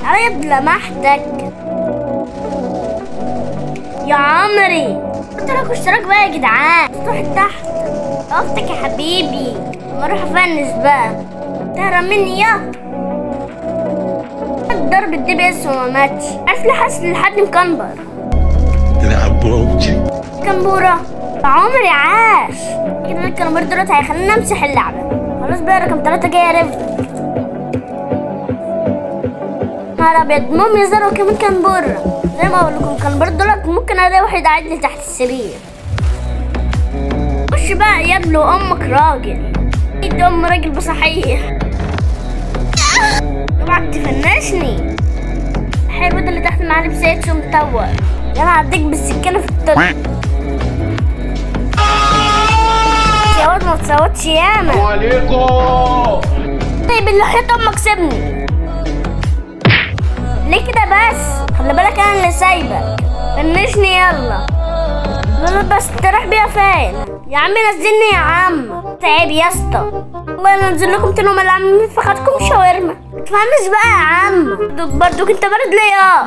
عليا بلمحتك يا عمري. قلت لك اشتراك بقى يا جدعان. تروح تحت اختك يا حبيبي. ما اروح افنس بقى. تهرب مني يا ضرب الدي بي اس وما ماتش. عارف ليه حاسس ان حد مكنبر؟ تلعب بوبجي كنبوره يا عمري. عاش كده. الكنبور دلوقتي هيخليني امسح اللعبه. خلاص بقى رقم 3 جاي رفل. نهار ابيض. المهم يظهروا كمان كنبوره. زي ما اقول لكم كنبور دولت ممكن الاقي واحد قاعد لي تحت السرير. خش بقى يا ابن امك راجل. ايد ام راجل بصحيح. اوعك تفنشني. حلو ده اللي تحت معلم سيد شو مطور. يلا هديك بالسكينه في الطرق يا واد. ما تصوتش ياما. السلام عليكم. طيب اللي حيط امك سيبني ليه كده بس؟ خلي بالك انا اللي سايبك. فنشني يلا. يلا بس تروح بيها فين يا عم؟ نزلني يا عم. تعب يا اسطى. والله انزل لكم تاني وما عاملين فخدكم شاورما. متفهمش بقى يا عم. برضو انت بارد ليه يا؟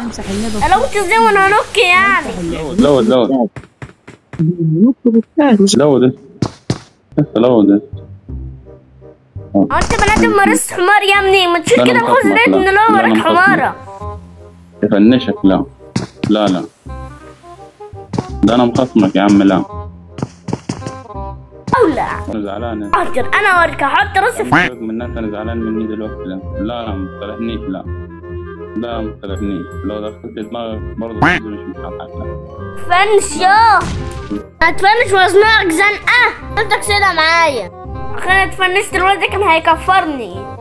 انا كنت ازاي وانا نوك يعني. لود انت بني ادم مريض حمار يا ابني. ما تشيل كده بخوز لقيت ان لو وراك حماره. يفنشك. لا ده انا مخصمك يا عم. لا اولع. انا زعلان. احجر انا اوريك. هحط راسي في من الناس. انا زعلان مني دلوقتي. لا ما تصالحنيش. لا ما تصالحنيش. لو دخلت دماغك برضه مش مصالحك. لا فنش يا هتفنش واسمعك زنقه. قلتك سيدة معايا. اخيرا اتفنشت. الولد ده كان هيكفرني.